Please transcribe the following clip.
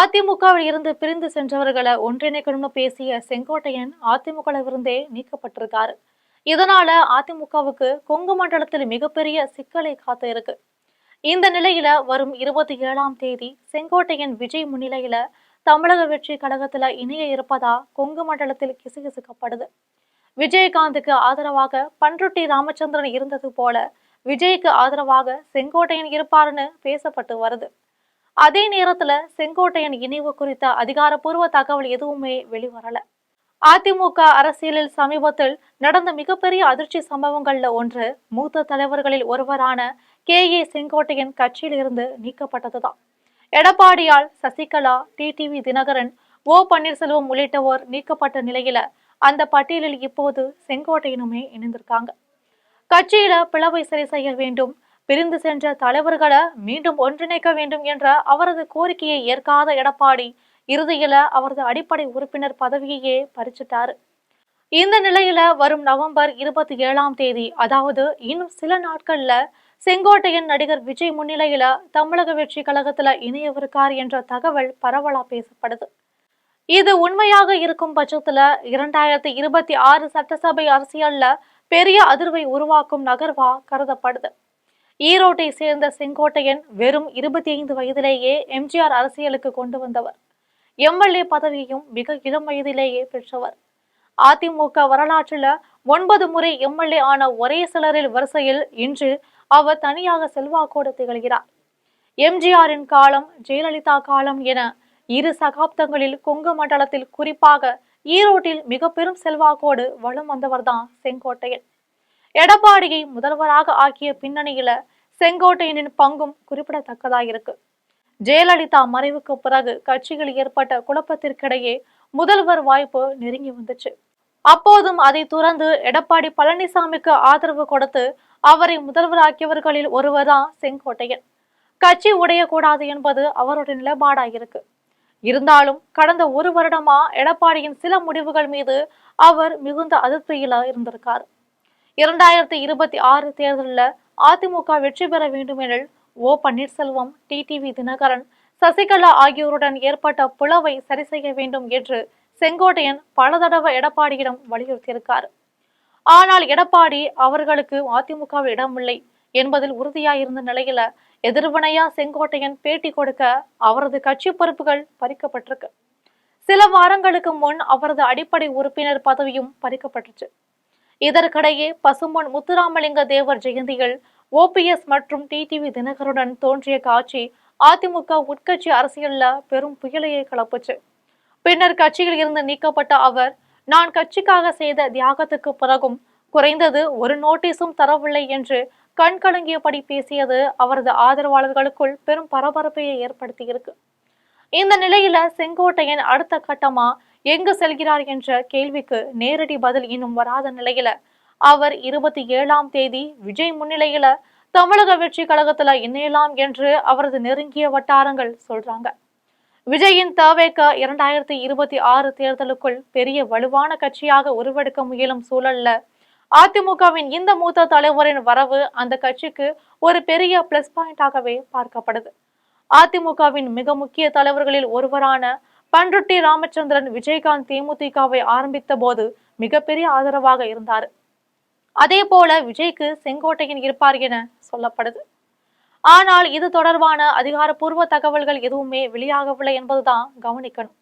அதிமுகவில் இருந்து பிரிந்து சென்றவர்களை ஒன்றிணைக்கணும்னு பேசிய செங்கோட்டையன் அதிமுகவிலிருந்தே நீக்கப்பட்டிருக்காரு. இதனால அதிமுகவுக்கு கொங்கு மண்டலத்தில் மிகப்பெரிய சிக்கலை காத்து இருக்கு. இந்த நிலையில வரும் 27ஆம் தேதி செங்கோட்டையன் விஜய் முன்னிலையில தமிழக வெற்றி கழகத்துல இணைய இருப்பதா கொங்கு மண்டலத்தில் கிசுகிசுக்கப்படுது. விஜயகாந்துக்கு ஆதரவாக பண்ருட்டி ராமச்சந்திரன் இருந்தது போல விஜய்க்கு ஆதரவாக செங்கோட்டையன் இருப்பாருன்னு பேசப்பட்டு வருது. அதே நேரத்துல செங்கோட்டையன் இணைவு குறித்த அதிகாரப்பூர்வ தகவல் எதுவுமே வெளிவரல. அதிமுக அரசியலில் சமீபத்தில் நடந்த மிகப்பெரிய அதிர்ச்சி சம்பவங்கள்ல ஒன்று மூத்த தலைவர்களில் ஒருவரான செங்கோட்டையன் கட்சியில் இருந்து நீக்கப்பட்டதுதான். எடப்பாடியால் சசிகலா, டிடிவி தினகரன், பன்னீர்செல்வம் உள்ளிட்டோர் நீக்கப்பட்ட நிலையில அந்த பட்டியலில் இப்போது செங்கோட்டையனுமே இணைந்திருக்காங்க. கட்சியில பிளவை சரி செய்ய வேண்டும், பிரிந்து சென்ற தலைவர்களை மீண்டும் ஒன்றிணைக்க வேண்டும் என்ற அவரது கோரிக்கையை ஏற்காத எடப்பாடி இறுதியில அவரது அடிப்படை உறுப்பினர் பதவியையே பறிச்சிட்டாரு. இந்த நிலையில வரும் நவம்பர் 27ஆம் தேதி, அதாவது இன்னும் சில நாட்கள்ல செங்கோட்டையன் நடிகர் விஜய் முன்னிலையில தமிழக வெற்றி கழகத்துல இணையவிருக்கார் என்ற தகவல் பரவலா பேசப்படுது. இது உண்மையாக இருக்கும் பட்சத்துல 2026 சட்டசபை அரசியல்ல பெரிய அதிர்வை உருவாக்கும் நகர்வா கருதப்படுது. ஈரோட்டை சேர்ந்த செங்கோட்டையன் வெறும் 25 வயதிலேயே எம்ஜிஆர் அரசியலுக்கு கொண்டு வந்தவர். எம்எல்ஏ பதவியையும் மிக இளம் வயதிலேயே பெற்றவர். அதிமுக வரலாற்றில் 9 முறை எம்எல்ஏ ஆன ஒரே சிலரில் வரிசையில் இன்று அவர் தனியாக செல்வாக்கோடு திகழ்கிறார். எம்ஜிஆரின் காலம், ஜெயலலிதா காலம் என இரு சகாப்தங்களில் கொங்கு மண்டலத்தில், குறிப்பாக ஈரோட்டில் மிக பெரும் செல்வாக்கோடு வலம் வந்தவர்தான் செங்கோட்டையன். எடப்பாடியை முதல்வராக ஆக்கிய பின்னணியில செங்கோட்டையனின் பங்கும் குறிப்பிடத்தக்கதாயிருக்கு. ஜெயலலிதா மறைவுக்கு பிறகு கட்சியில் ஏற்பட்ட குழப்பத்திற்கிடையே முதல்வர் வாய்ப்பு நெருங்கி வந்துச்சு. அப்போதும் அதை துறந்து எடப்பாடி பழனிசாமிக்கு ஆதரவு கொடுத்து அவரை முதல்வராக்கியவர்களில் ஒருவர்தான் செங்கோட்டையன். கட்சி உடையக்கூடாது என்பது அவருடைய நிலைப்பாடாயிருக்கு. இருந்தாலும் கடந்த ஒரு வருடமா எடப்பாடியின் சில முடிவுகள் மீது அவர் மிகுந்த அதிருப்தியில இருந்திருக்காரு. 2026 தேர்தலில் அதிமுக வெற்றி பெற வேண்டுமெனில் பன்னீர்செல்வம், டிடிவி தினகரன், சசிகலா ஆகியோருடன் ஏற்பட்ட பிளவை சரி செய்ய வேண்டும் என்று செங்கோட்டையன் பல தடவை எடப்பாடியிடம் வலியுறுத்தியிருக்கார். ஆனால் எடப்பாடி அவர்களுக்கு அதிமுகவில் இடமில்லை என்பதில் உறுதியாயிருந்த நிலையில எதிர்வினையா செங்கோட்டையன் பேட்டி கொடுக்க அவரது கட்சி பொறுப்புகள் பறிக்கப்பட்டிருக்கு. சில வாரங்களுக்கு முன் அவரது அடிப்படை உறுப்பினர் பதவியும் பறிக்கப்பட்டுச்சு. இதற்கிடையே பசும்பொன் முத்துராமலிங்க தேவர் ஜெயந்தியில் ஓபிஎஸ் மற்றும் டிடிவி தினகருடன் தோன்றிய காட்சி அதிமுக உட்கட்சி அரசியல்ல பெரும் புயலையை கிளப்புச்சு. பின்னர் கட்சியில் இருந்து நீக்கப்பட்ட அவர், நான் கட்சிக்காக செய்த தியாகத்துக்கு பிறகும் குறைந்தது ஒரு நோட்டீஸும் தரவில்லை என்று கண்கலங்கியபடி பேசியது அவரது ஆதரவாளர்களுக்குள் பெரும் பரபரப்பையை ஏற்படுத்தியிருக்கு. இந்த நிலையில செங்கோட்டையன் அடுத்த கட்டமா எங்கு செல்கிறார் என்ற கேள்விக்கு நேரடி பதில் இன்னும் வராத நிலையில அவர் 27ஆம் தேதி விஜய் முன்னிலையில தமிழக வெற்றி கழகத்துல இணையலாம் என்று அவரது நெருங்கிய வட்டாரங்கள் சொல்றாங்க. விஜயின் தவேக 2026 தேர்தலுக்குள் பெரிய வலுவான கட்சியாக உருவெடுக்க முயலும் சூழல்ல அதிமுகவின் இந்த மூத்த தலைவரின் வரவு அந்த கட்சிக்கு ஒரு பெரிய பிளஸ் பாயிண்டாகவே பார்க்கப்படுது. அதிமுகவின் மிக முக்கிய தலைவர்களில் ஒருவரான பண்ருட்டி ராமச்சந்திரன் விஜயகாந்த் தேமுதிகவை ஆரம்பித்த போது மிகப்பெரிய ஆதரவாக இருந்தார். அதே போல விஜய்க்கு செங்கோட்டையன் இருப்பார் என சொல்லப்படுது. ஆனால் இது தொடர்பான அதிகாரப்பூர்வ தகவல்கள் எதுவுமே வெளியாகவில்லை என்பதுதான் கவனிக்கணும்.